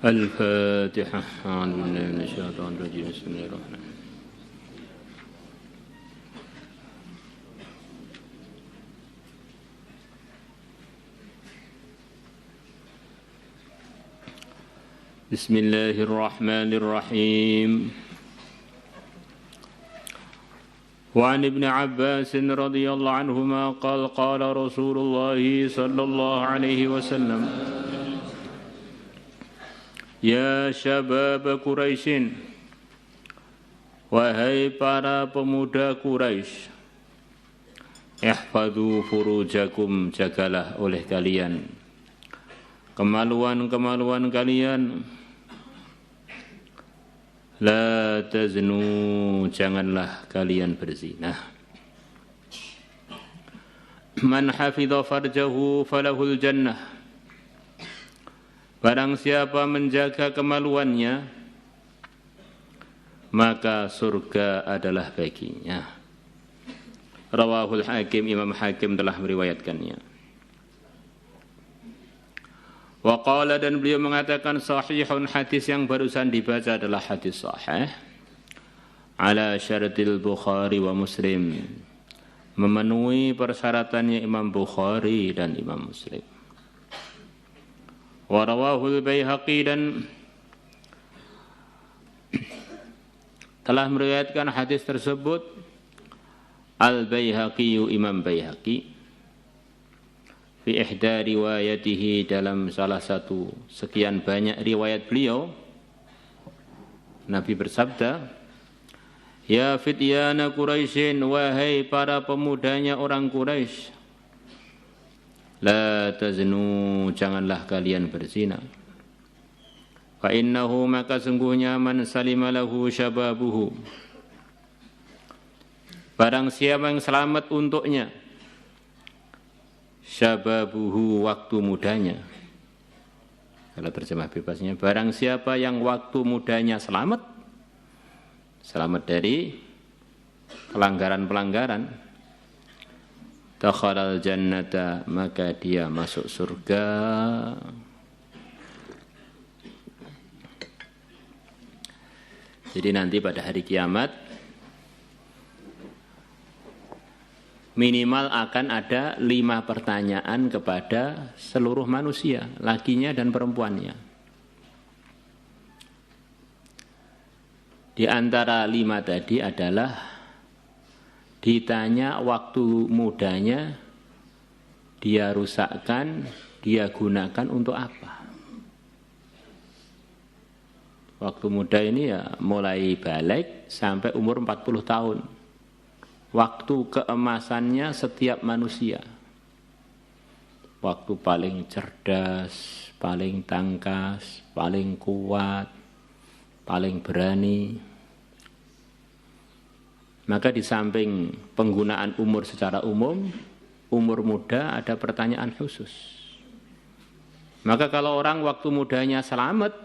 الفاتحة. أعوذ بالله من الشيطان الرجيم. بسم الله الرحمن الرحيم. بسم الله الرحمن الرحيم. وعن ابن عباس رضي الله عنهما قال قال رسول الله صلى الله عليه وسلم Ya syabab Quraisyin, wahai para pemuda Quraisy, ihfadhu furujakum, jagalah oleh kalian kemaluan-kemaluan kalian. La taznu, janganlah kalian berzina. Man hafidha farjahu falahul jannah, barang siapa menjaga kemaluannya, maka surga adalah baginya. Rawahul Hakim, Imam Hakim telah meriwayatkannya. Wa qala, dan beliau mengatakan sahihun, hadis yang barusan dibaca adalah hadis sahih. Ala syaratil Bukhari wa Muslim, memenuhi persyaratannya Imam Bukhari dan Imam Muslim. Wa rawahul Baihaqi, dan telah meriwayatkan hadis tersebut Al-Baihaqi, Imam Baihaqi, fi ihda riwayatihi, dalam salah satu sekian banyak riwayat beliau. Nabi bersabda, Ya fityana Quraisyin, wahai para pemudanya orang Quraisy, la taznu, janganlah kalian berzina. Fa innahu, maka sungguhnya, man salima lahu syababuhu, barang siapa yang selamat untuknya syababuhu, waktu mudanya. Kalau terjemah bebasnya, barang siapa yang waktu mudanya selamat dari pelanggaran-pelanggaran, dakhalal jannata, maka dia masuk surga. Jadi nanti pada hari kiamat minimal akan ada 5 pertanyaan kepada seluruh manusia, lakinya dan perempuannya. Di antara 5 tadi adalah ditanya waktu mudanya dia rusakkan, dia gunakan untuk apa. Waktu muda ini ya mulai balik sampai umur 40 tahun. Waktu keemasannya setiap manusia. Waktu paling cerdas, paling tangkas, paling kuat, paling berani. Maka di samping penggunaan umur secara umum, umur muda ada pertanyaan khusus. Maka kalau orang waktu mudanya selamat,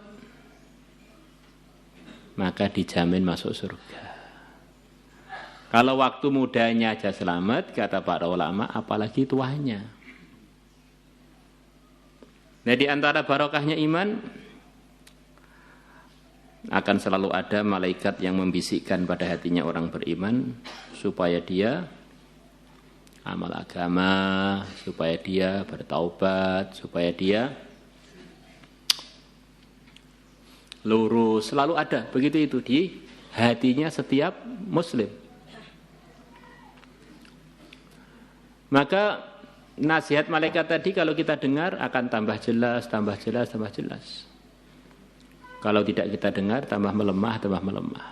maka dijamin masuk surga. Kalau waktu mudanya aja selamat, kata para ulama, apalagi tuanya. Nah, di antara barokahnya iman, akan selalu ada malaikat yang membisikkan pada hatinya orang beriman supaya dia amal agama, supaya dia bertaubat, supaya dia lurus. Selalu ada begitu itu di hatinya setiap muslim. Maka nasihat malaikat tadi kalau kita dengar akan tambah jelas, tambah jelas, tambah jelas. Kalau tidak kita dengar, tambah melemah, tambah melemah.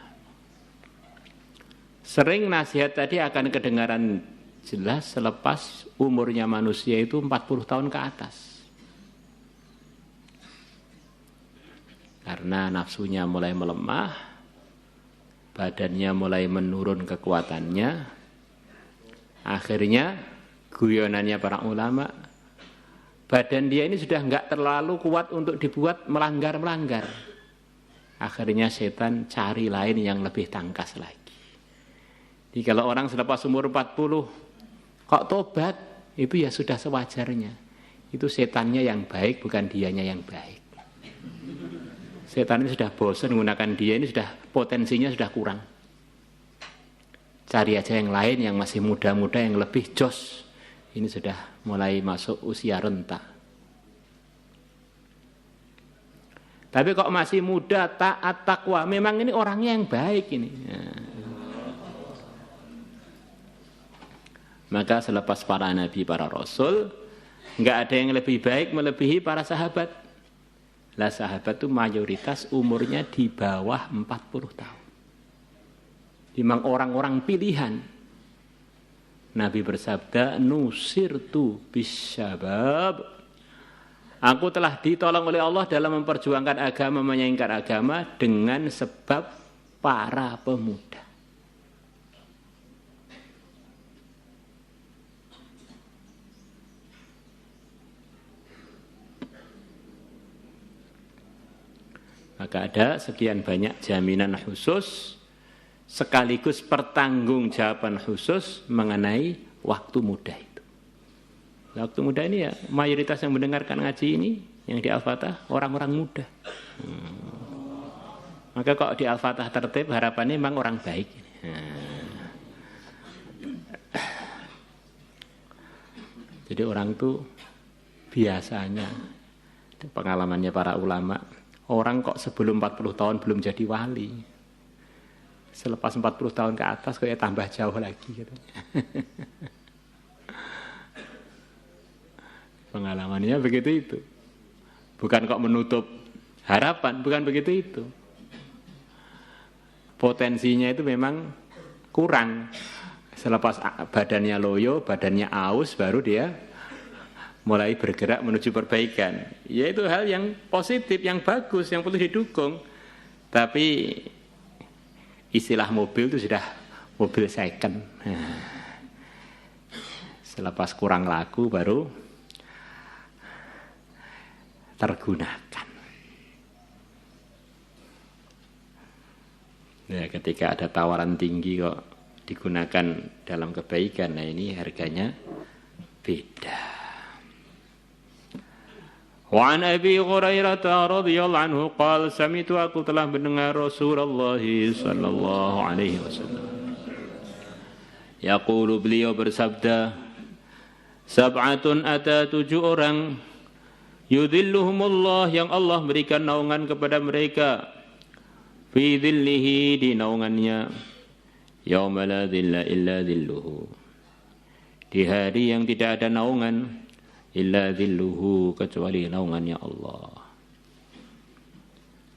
Sering nasihat tadi akan kedengaran jelas selepas umurnya manusia itu 40 tahun ke atas. Karena nafsunya mulai melemah, badannya mulai menurun kekuatannya, akhirnya guyonannya para ulama, badan dia ini sudah enggak terlalu kuat untuk dibuat melanggar-melanggar. Akhirnya setan cari lain yang lebih tangkas lagi. Jadi kalau orang selepas umur 40 kok tobat, itu ya sudah sewajarnya. Itu setannya yang baik, bukan dianya yang baik. Setan ini sudah bosan menggunakan dia, ini sudah potensinya sudah kurang. Cari aja yang lain yang masih muda-muda, yang lebih jos. Ini sudah mulai masuk usia renta. Tapi kok masih muda, taat, takwa, memang ini orangnya yang baik ini. Maka selepas para nabi, para rasul, nggak ada yang lebih baik melebihi para sahabat. Lah sahabat itu mayoritas umurnya di bawah 40 tahun. Memang orang-orang pilihan. Nabi bersabda, nusirtu bisyabab. Aku telah ditolong oleh Allah dalam memperjuangkan agama, menyaingkan agama dengan sebab para pemuda. Maka ada sekian banyak jaminan khusus sekaligus pertanggungjawaban khusus mengenai waktu muda itu. Waktu muda ini ya mayoritas yang mendengarkan ngaji ini yang di Al-Fatah orang-orang muda. Maka kok di Al-Fatah tertib harapannya memang orang baik. Jadi orang tuh biasanya pengalamannya para ulama, orang kok sebelum 40 tahun belum jadi wali. Selepas 40 tahun ke atas kok ya tambah jauh lagi katanya. Pengalamannya begitu itu. Bukan kok menutup harapan, bukan begitu itu. Potensinya itu memang kurang. Selepas badannya loyo, badannya aus, baru dia mulai bergerak menuju perbaikan. Ya itu hal yang positif, yang bagus, yang perlu didukung. Tapi istilah mobil itu sudah mobil second. Selepas kurang laku baru tergunakan. Ya, ketika ada tawaran tinggi kok digunakan dalam kebaikan, nah ini harganya beda. Wa an Abi Hurairah radhiyallahu anhu qala sami'tu, aku telah mendengar Rasulullah sallallahu alaihi wasallam yaqulu, beliau bersabda, sab'atun, ada 7 orang, yudhilluhumullah, yang Allah berikan naungan kepada mereka, fi dhillihi, di naungannya, yauma la dhilla illa dhilluhu, di hari yang tidak ada naungan illa dhilluhu, kecuali naungannya Allah.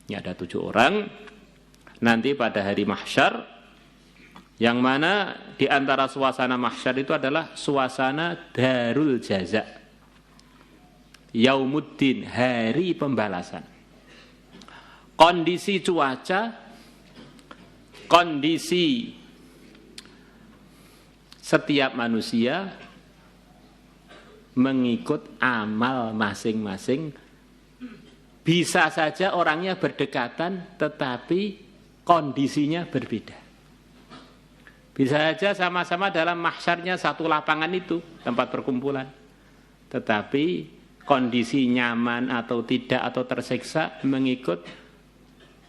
Ini ada 7 orang nanti pada hari mahsyar, yang mana di antara suasana mahsyar itu adalah suasana darul jaza, yaumuddin, hari pembalasan. Kondisi cuaca, kondisi setiap manusia mengikut amal masing-masing. Bisa saja orangnya berdekatan tetapi kondisinya berbeda. Bisa saja sama-sama dalam mahsyarnya satu lapangan itu, tempat perkumpulan, tetapi kondisi nyaman atau tidak atau tersiksa mengikut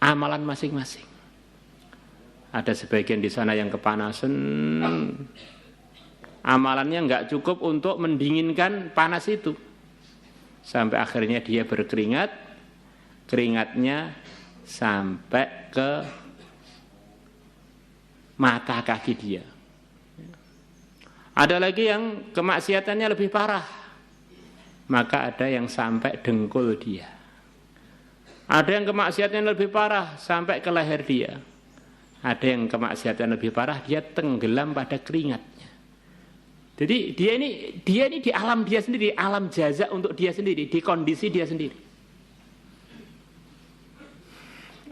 amalan masing-masing. Ada sebagian di sana yang kepanasan, amalannya enggak cukup untuk mendinginkan panas itu. Sampai akhirnya dia berkeringat, keringatnya sampai ke mata kaki dia. Ada lagi yang kemaksiatannya lebih parah, maka ada yang sampai dengkul dia. Ada yang kemaksiatannya lebih parah sampai ke leher dia. Ada yang kemaksiatan lebih parah, dia tenggelam pada keringatnya. Jadi dia ini di alam dia sendiri, alam jaza untuk dia sendiri, di kondisi dia sendiri.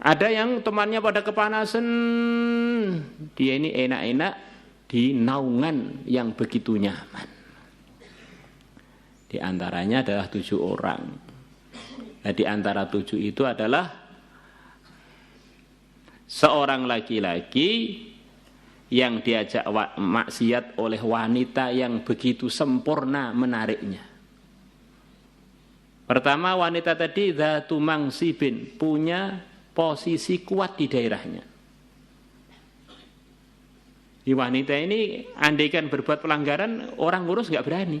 Ada yang temannya pada kepanasan, dia ini enak-enak di naungan yang begitu nyaman. Di antaranya adalah 7 orang. Nah, di antara 7 itu adalah seorang laki-laki yang diajak maksiat oleh wanita yang begitu sempurna menariknya. Pertama, wanita tadi dzatu mangsibin, punya posisi kuat di daerahnya. Di wanita ini andaikan berbuat pelanggaran, orang ngurus nggak berani.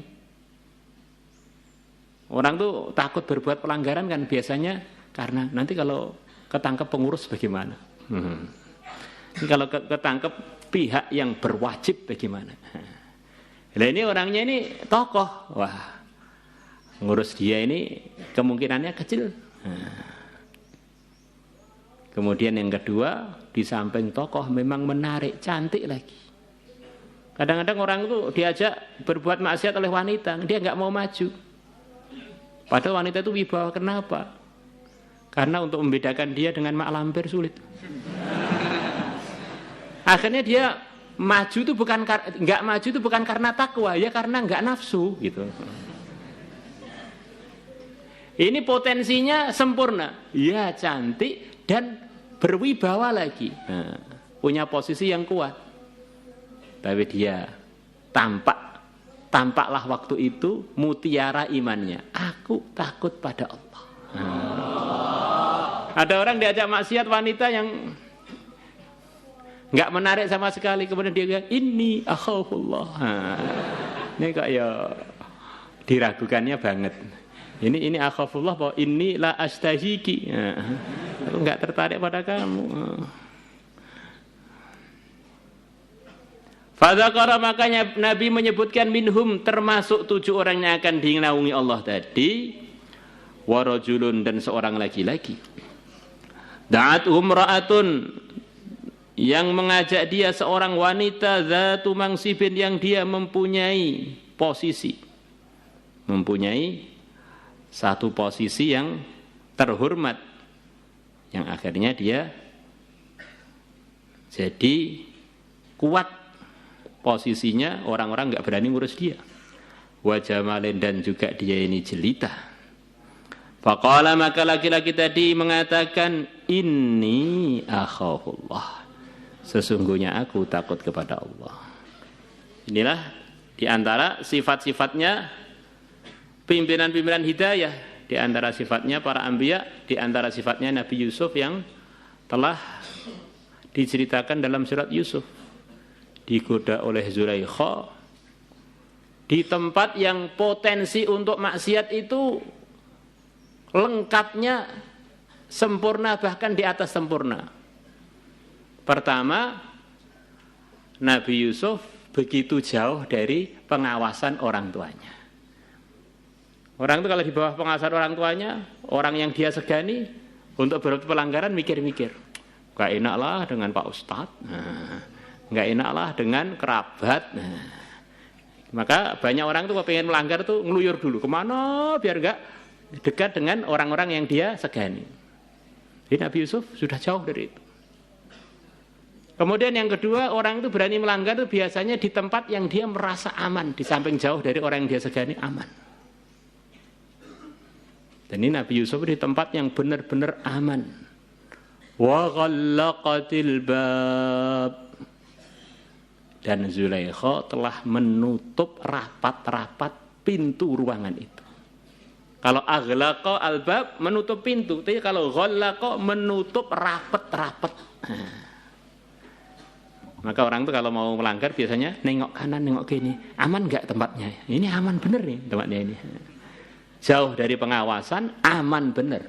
Orang tuh takut berbuat pelanggaran kan biasanya karena nanti kalau ketangkep pengurus bagaimana? Kalau ketangkep pihak yang berwajib bagaimana? Nah ini orangnya ini tokoh, wah ngurus dia ini kemungkinannya kecil. Kemudian yang kedua, di samping tokoh memang menarik, cantik lagi. Kadang-kadang orang itu diajak berbuat maksiat oleh wanita, dia nggak mau maju. Padahal wanita itu wibawa, kenapa? Karena untuk membedakan dia dengan mak lampir sulit. Akhirnya dia maju itu bukan nggak maju itu bukan karena takwa, ya karena nggak nafsu gitu. Ini potensinya sempurna, ya cantik dan berwibawa lagi, punya posisi yang kuat. Tapi dia tampaklah waktu itu mutiara imannya. Aku takut pada Allah. Ada orang diajak maksiat wanita yang nggak menarik sama sekali, kemudian dia bilang ini akhafullah. Ini kok ya diragukannya banget. Ini akhafullah bahwa ini la astahiki. Aku enggak tertarik pada kamu. Fadzakara, makanya Nabi menyebutkan minhum termasuk 7 orang yang akan dinaungi Allah tadi, wa rajulun dan seorang laki-laki. Da'atuhum ra'atun, yang mengajak dia seorang wanita dzatu mangsibin, yang dia mempunyai posisi, mempunyai satu posisi yang terhormat, yang akhirnya dia jadi kuat posisinya, orang-orang nggak berani ngurus dia. Wa jamalin, dan juga dia ini jelita. Faqala, maka laki-laki tadi mengatakan inni akhafullah, sesungguhnya aku takut kepada Allah. Inilah diantara sifat-sifatnya pimpinan-pimpinan hidayah, di antara sifatnya para anbiya, di antara sifatnya Nabi Yusuf yang telah diceritakan dalam surat Yusuf. Digoda oleh Zulaikha di tempat yang potensi untuk maksiat itu lengkapnya, sempurna, bahkan di atas sempurna. Pertama, Nabi Yusuf begitu jauh dari pengawasan orang tuanya. Orang itu kalau di bawah pengawasan orang tuanya, orang yang dia segani untuk berbuat pelanggaran mikir-mikir, gak enak lah dengan Pak Ustadz, gak enak lah dengan kerabat. Maka banyak orang tuh kalau pengen melanggar tuh ngeluyur dulu kemana biar gak dekat dengan orang-orang yang dia segani. Jadi Nabi Yusuf sudah jauh dari itu. Kemudian yang kedua, orang itu berani melanggar itu biasanya di tempat yang dia merasa aman, di samping jauh dari orang yang dia segani, aman. Dan ini Nabi Yusuf di tempat yang benar-benar aman. Wa ghallaqatil bab, dan Zulaikha telah menutup rapat-rapat pintu ruangan itu. Kalau aghlaqa al-bab, menutup pintu, tapi kalau ghallaqa, menutup rapat-rapat. Maka orang itu kalau mau melanggar biasanya nengok kanan, nengok kiri, aman enggak tempatnya? Ini aman bener nih tempatnya ini. Jauh dari pengawasan, aman bener.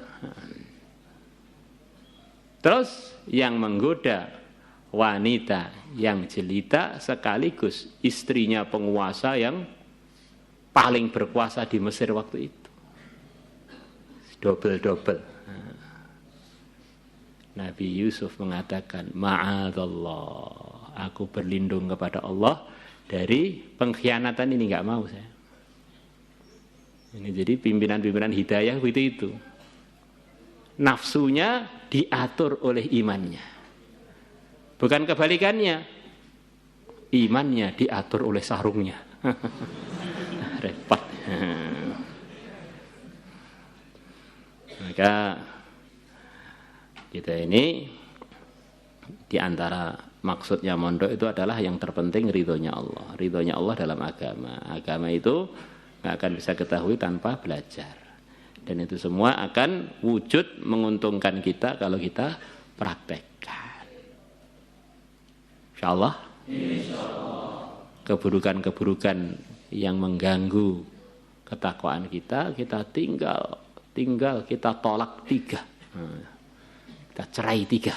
Terus yang menggoda wanita yang jelita sekaligus istrinya penguasa yang paling berkuasa di Mesir waktu itu. Double-double. Nabi Yusuf mengatakan, ma'adzallah, aku berlindung kepada Allah dari pengkhianatan ini, enggak mau saya. Ini jadi pimpinan-pimpinan hidayah itu. Nafsunya diatur oleh imannya. Bukan kebalikannya. Imannya diatur oleh sarungnya. Repot. Maka kita ini di antara maksudnya mondok itu adalah yang terpenting ridhonya Allah. Ridhonya Allah dalam agama. Agama itu nggak akan bisa ketahui tanpa belajar. Dan itu semua akan wujud menguntungkan kita kalau kita praktekkan. Insyaallah. Keburukan-keburukan yang mengganggu ketakwaan kita tinggal kita tolak 3. Kita cerai 3.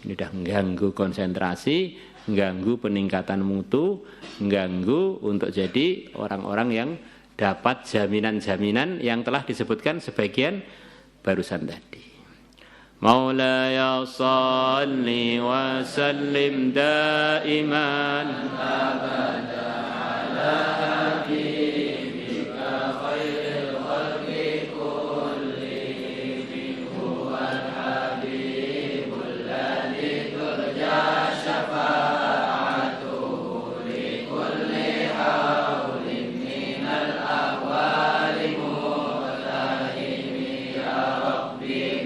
Ini udah mengganggu konsentrasi, mengganggu peningkatan mutu, mengganggu untuk jadi orang-orang yang dapat jaminan-jaminan yang telah disebutkan sebagian barusan tadi. Maulaya salli wa sallim daiman abada ala habibika khairil khalqi kullihim huwal habibul ladzi turja syafa'atuhu li kulli haulin minal ahwali muhtahimi ya rabbi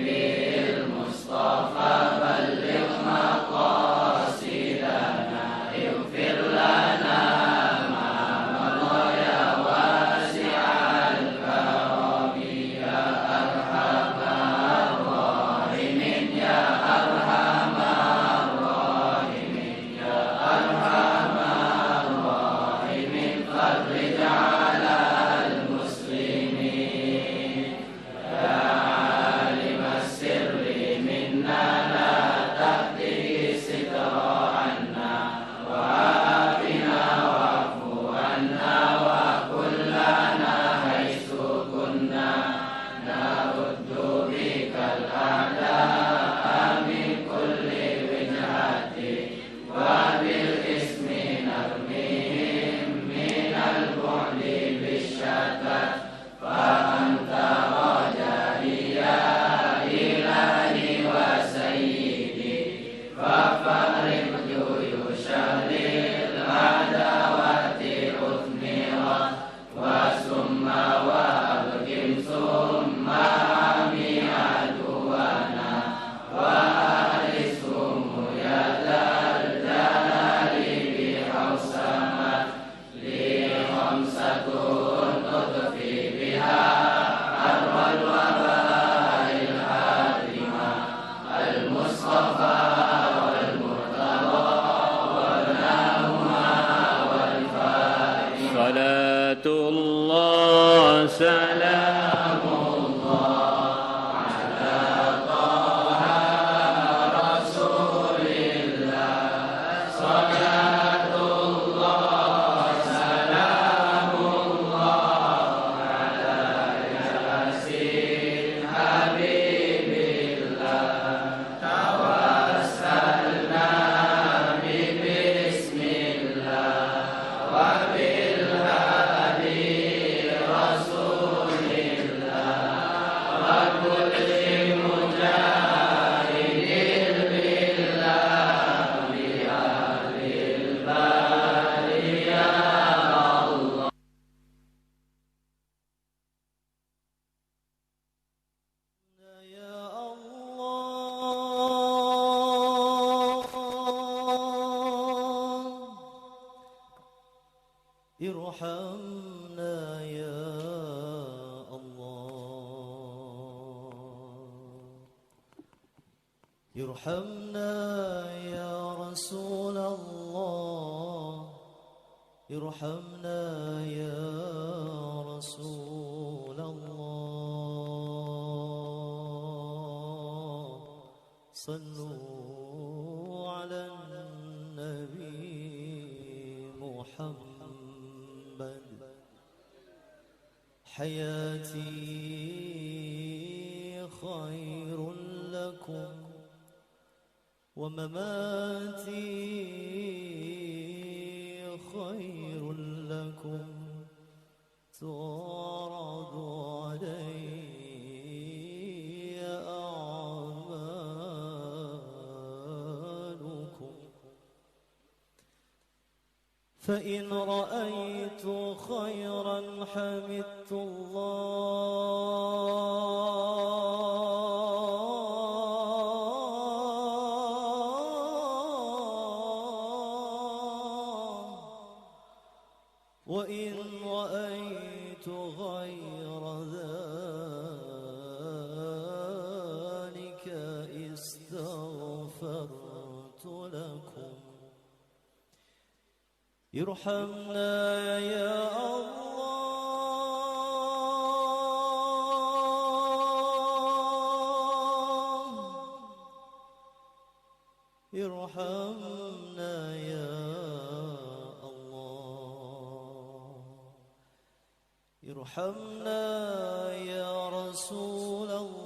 Salatullah salamullah ala taha rasulillah. Salatullah salamullah ala yasin habibillah. Tawassalna bismillah wa irhamna ya Allah, irhamna ya Rasulullah, irhamna ya Rasulullah, sallu ala nabi Muhammad. حياتي خير لكم ومماتي خير لكم تعرض علي أعمالكم فإن رأيت خيرا حمدت الله وإن رأيت غير ذلك ارحمنا يا الله ارحمنا يا الله ارحمنا يا رسول الله